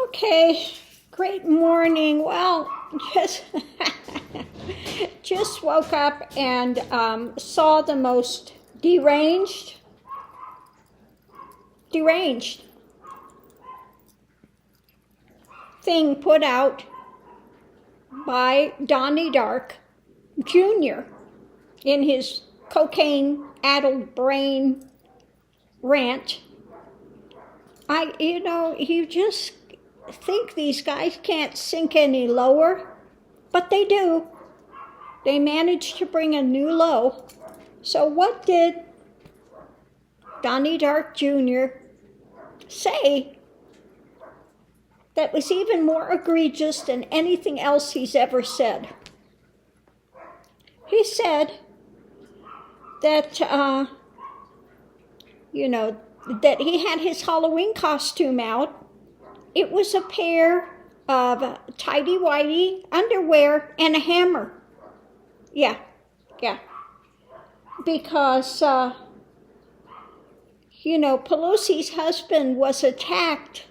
Okay, great morning. Well, just woke up and saw the most deranged thing put out by Donnny Jr. in his cocaine-addled brain rant. You just think these guys can't sink any lower, but they do. They managed to bring a new low. So what did Donnny Jr. say that was even more egregious than anything else he's ever said? He said that, that he had his Halloween costume out. It was a pair of tighty-whitey underwear and a hammer. Yeah. Because, Pelosi's husband was attacked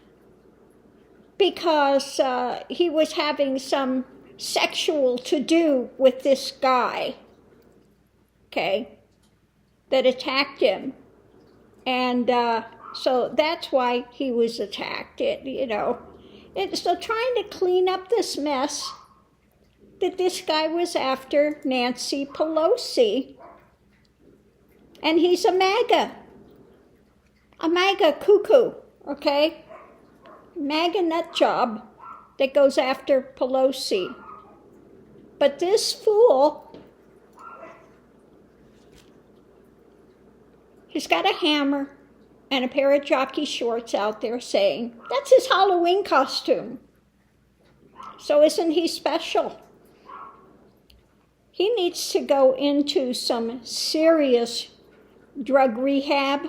because he was having some sexual to-do with this guy, okay, that attacked him. And so that's why he was attacked. So trying to clean up this mess that this guy was after Nancy Pelosi. And he's a MAGA cuckoo, okay? MAGA nut job that goes after Pelosi. But this fool, he's got a hammer and a pair of jockey shorts out there saying, that's his Halloween costume. So isn't he special? He needs to go into some serious drug rehab.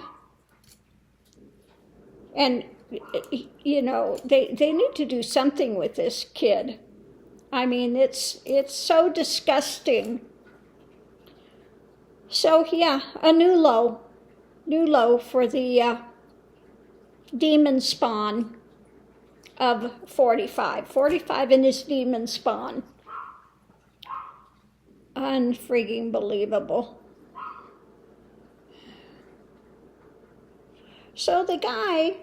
And, they need to do something with this kid. I mean, it's so disgusting. So, yeah, a new low for the demon spawn of 45 in his demon spawn. Unfreaking believable. So the guy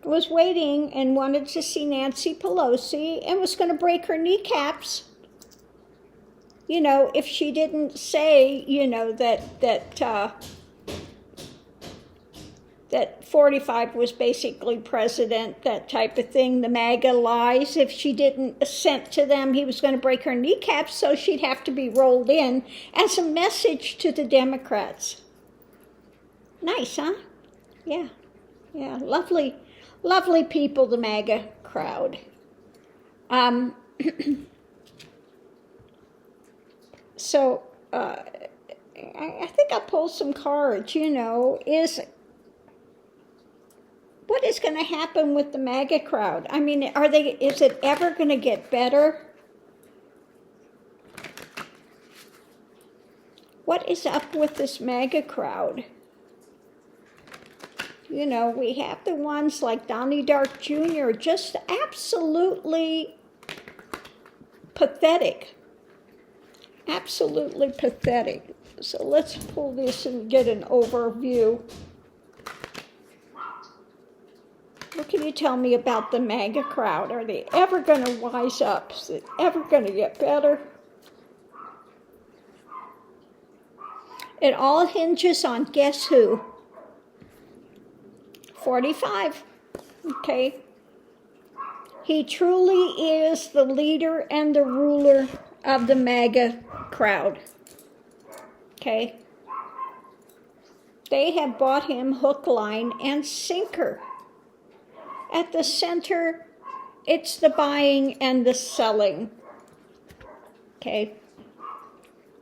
was waiting and wanted to see Nancy Pelosi and was going to break her kneecaps, if she didn't say, that 45 was basically president, that type of thing, the MAGA lies. If she didn't assent to them, he was going to break her kneecaps, so she'd have to be rolled in as a message to the Democrats. Nice, huh? Yeah, lovely people, the MAGA crowd. So, I think I'll pull some cards, what is going to happen with the MAGA crowd? I mean, is it ever going to get better? What is up with this MAGA crowd? We have the ones like Donnny Jr., just absolutely pathetic. Absolutely pathetic. So let's pull this and get an overview. What can you tell me about the MAGA crowd? Are they ever going to wise up? Is it ever going to get better? It all hinges on guess who? 45. Okay. He truly is the leader and the ruler of the MAGA crowd. Okay. They have bought him hook, line, and sinker. At the center, it's the buying and the selling. Okay.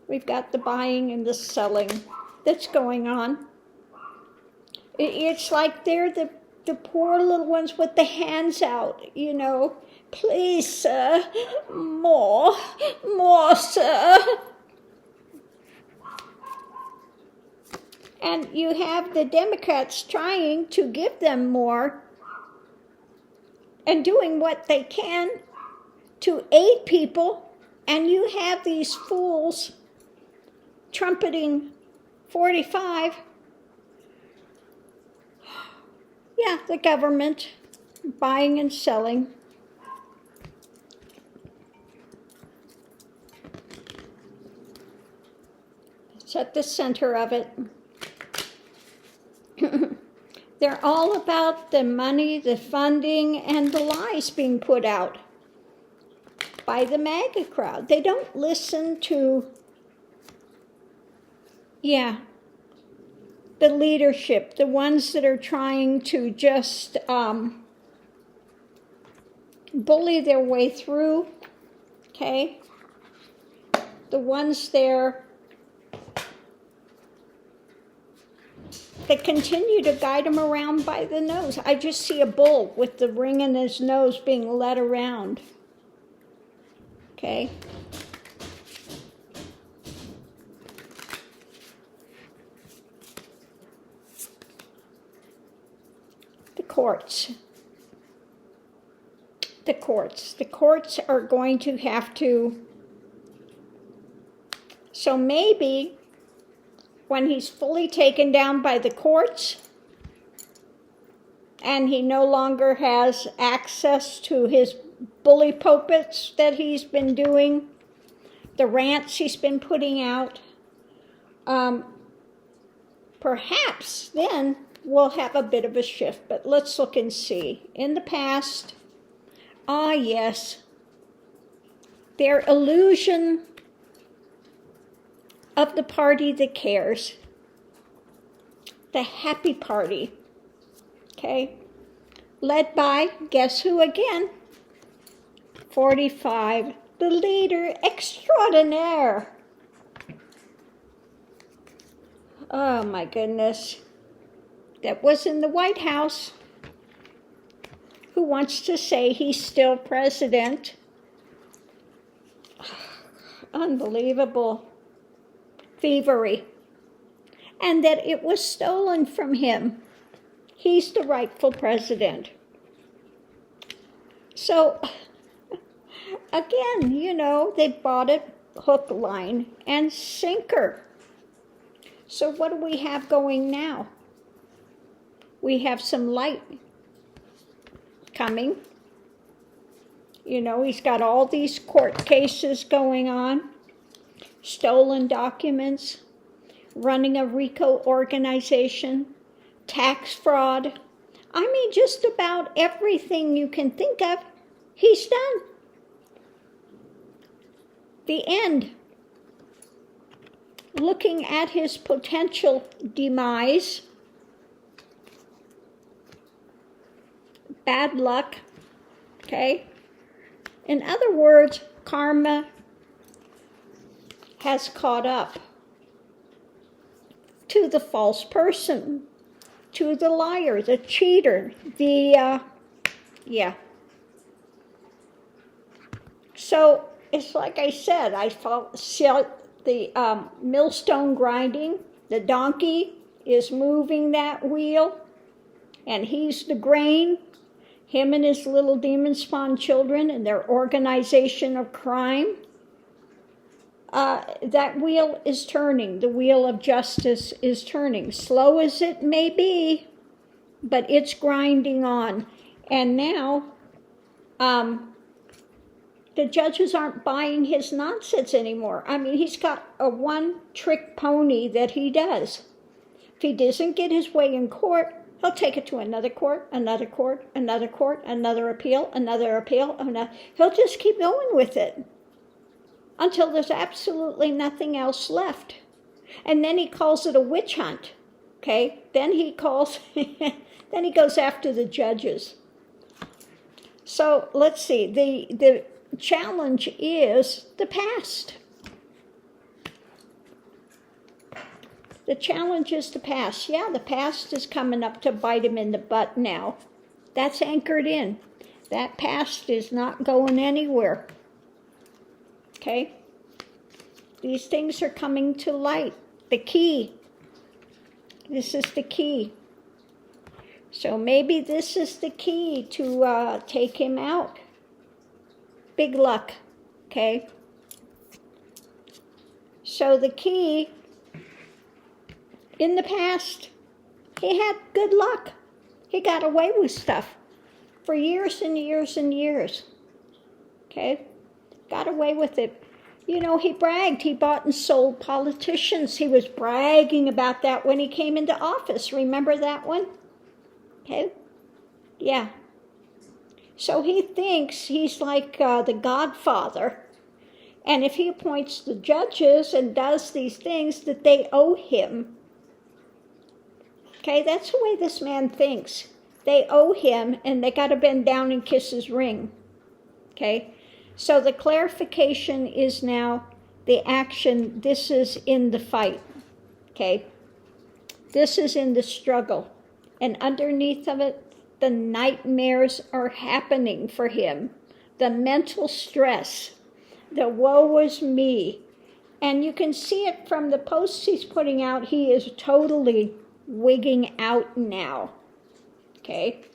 We've got the buying and the selling that's going on. It's like they're the poor little ones with the hands out, Please, sir, more, sir. And you have the Democrats trying to give them more, and doing what they can to aid people, and you have these fools trumpeting 45. Yeah, the government buying and selling. It's at the center of it. They're all about the money, the funding, and the lies being put out by the MAGA crowd. They don't listen to, the leadership, the ones that are trying to just bully their way through, okay? The ones there that continue to guide them around by the nose. I just see a bull with the ring in his nose being led around. Okay? The courts. The courts. The courts are going to have to. So maybe when he's fully taken down by the courts and he no longer has access to his bully pulpits that he's been doing, the rants he's been putting out, perhaps then we'll have a bit of a shift. But let's look and see. In the past, yes, their illusion of the party that cares, the happy party, okay, led by, guess who again? 45, the leader extraordinaire. Oh my goodness. That was in the White House, who wants to say he's still president. Unbelievable. Thievery, and that it was stolen from him. He's the rightful president. So, again, they bought it hook, line, and sinker. So what do we have going now? We have some light coming. He's got all these court cases going on. Stolen documents, running a RICO organization, tax fraud. I mean, just about everything you can think of, he's done. The end. Looking at his potential demise, bad luck, okay? In other words, karma has caught up to the false person, to the liar, the cheater, So it's like I said, I felt the millstone grinding. The donkey is moving that wheel, and he's the grain. Him and his little demon spawn children and their organization of crime. That wheel is turning. The wheel of justice is turning. Slow as it may be, but it's grinding on. And now, the judges aren't buying his nonsense anymore. I mean, he's got a one-trick pony that he does. If he doesn't get his way in court, he'll take it to another court, another court, another court, another appeal, another appeal. He'll just keep going with it until there's absolutely nothing else left. And then he calls it a witch hunt, okay? Then he goes after the judges. So let's see, the challenge is the past. The challenge is the past. Yeah, the past is coming up to bite him in the butt now. That's anchored in. That past is not going anywhere. Okay? These things are coming to light. The key. This is the key. So maybe this is the key to take him out. Big luck, okay? So the key, in the past, he had good luck. He got away with stuff for years and years and years, okay? Got away with it. You know, he bragged. He bought and sold politicians. He was bragging about that when he came into office. Remember that one? Okay? Yeah. So he thinks he's like the Godfather. And if he appoints the judges and does these things, that they owe him. Okay, that's the way this man thinks. They owe him, and they got to bend down and kiss his ring. Okay? So the clarification is now the action. This is in the fight. Okay? This is in the struggle. And underneath of it, the nightmares are happening for him. The mental stress. The woe is me. And you can see it from the posts he's putting out. He is totally wigging out now. Okay?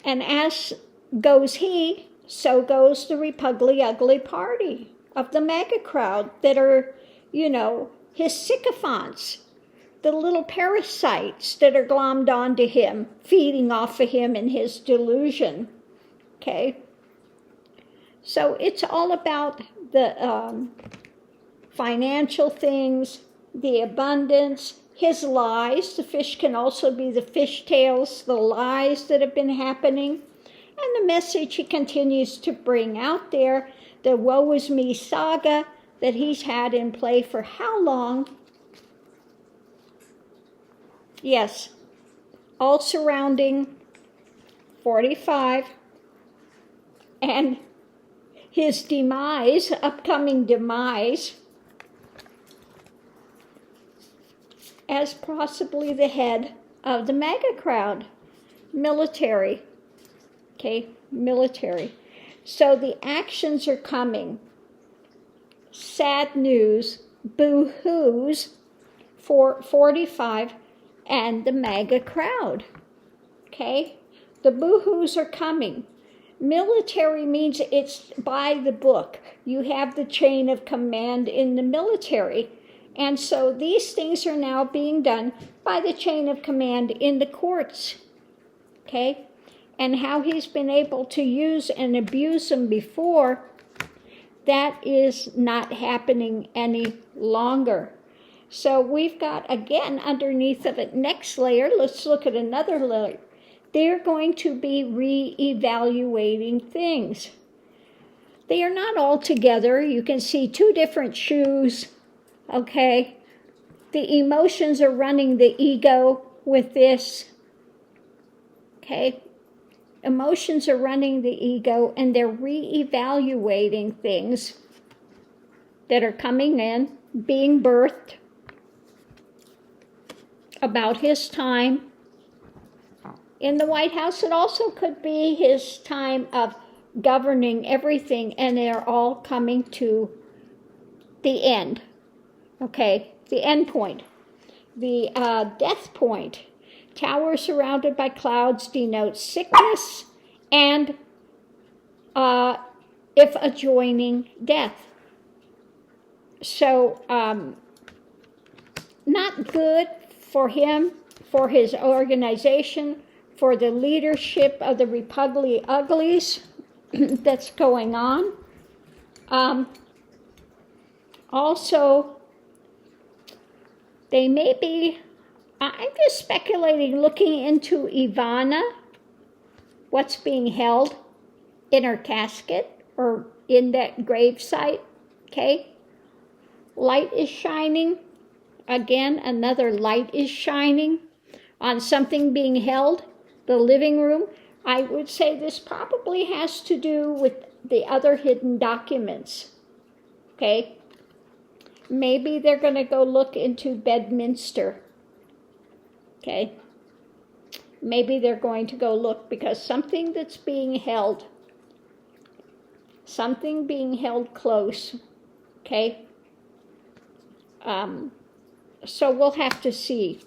And as goes he, so goes the Repugly Ugly party of the MAGA crowd that are, you know, his sycophants, the little parasites that are glommed onto him, feeding off of him in his delusion. Okay? So it's all about the financial things, the abundance, his lies. The fish can also be the fishtails, the lies that have been happening. And the message he continues to bring out there, the woe is me saga that he's had in play for how long? Yes, all surrounding 45 and his demise, upcoming demise, as possibly the head of the MAGA crowd, military. Okay, military. So the actions are coming. Sad news, boo-hoos for 45 and the MAGA crowd. Okay, the boo-hoos are coming. Military means it's by the book. You have the chain of command in the military. And so these things are now being done by the chain of command in the courts. Okay? And how he's been able to use and abuse them before, that is not happening any longer. So we've got, again, underneath of it, next layer, let's look at another layer. They're going to be re-evaluating things. They are not all together. You can see two different shoes, okay? The emotions are running the ego with this, okay? Emotions are running the ego, and they're re-evaluating things that are coming in, being birthed about his time in the White House. It also could be his time of governing everything, and they're all coming to the end. Okay, the end point. The death point. Tower surrounded by clouds denotes sickness and, if adjoining, death. So, not good for him, for his organization, for the leadership of the Repugly Uglies that's going on. Also, they may be, I'm just speculating, looking into Ivana, what's being held in her casket or in that gravesite, okay? Light is shining. Again, another light is shining on something being held, the living room. I would say this probably has to do with the other hidden documents, okay? Maybe they're going to go look into Bedminster, okay? Maybe they're going to go look because something that's being held, something being held close, okay? So we'll have to see.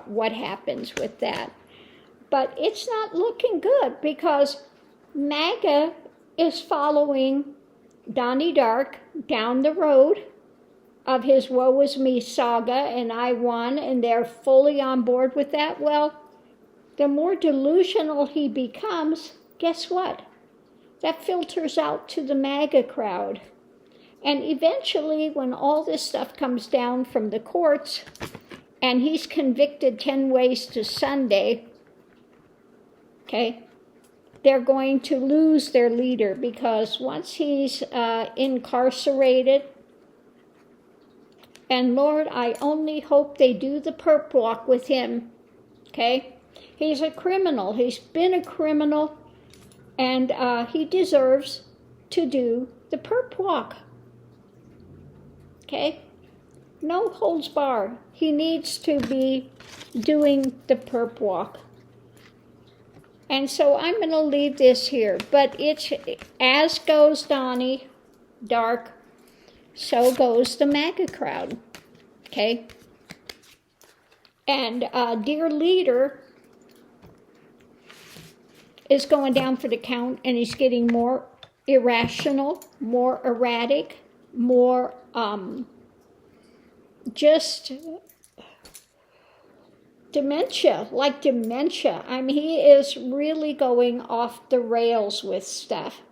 what happens with that. But it's not looking good because MAGA is following Donnny Dark down the road of his Woe Is Me saga, and I won, and they're fully on board with that. Well, the more delusional he becomes, guess what? That filters out to the MAGA crowd. And eventually, when all this stuff comes down from the courts, and he's convicted 10 ways to Sunday, okay, they're going to lose their leader, because once he's incarcerated, and Lord, I only hope they do the perp walk with him, okay? He's a criminal. He's been a criminal, and he deserves to do the perp walk, okay? No holds barred. He needs to be doing the perp walk. And so I'm going to leave this here. But it's, as goes Donnny Dark, so goes the MAGA crowd, okay? And dear leader is going down for the count, and he's getting more irrational, more erratic, more just dementia, like dementia. I mean, he is really going off the rails with stuff.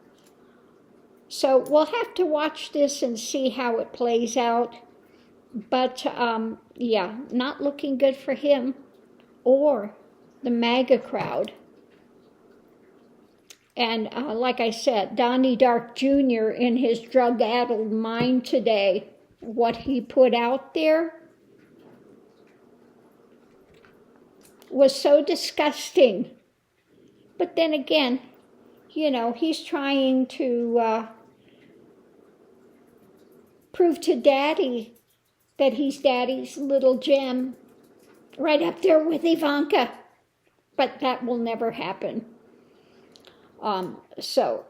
So we'll have to watch this and see how it plays out. But, yeah, not looking good for him or the MAGA crowd. And like I said, Donnny Dark Jr. in his drug-addled mind today, what he put out there was so disgusting. But then again, you know, he's trying to prove to Daddy that he's Daddy's little gem, right up there with Ivanka. But that will never happen. So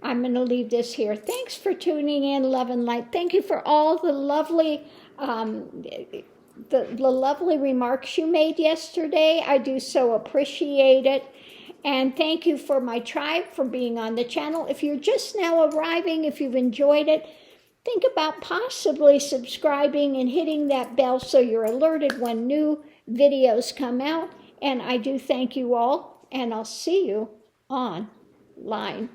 I'm going to leave this here. Thanks for tuning in, love and light. Thank you for all the lovely the lovely remarks you made yesterday. I do so appreciate it. And thank you for my tribe for being on the channel. If you're just now arriving, if you've enjoyed it, think about possibly subscribing and hitting that bell so you're alerted when new videos come out. And I do thank you all, and I'll see you online.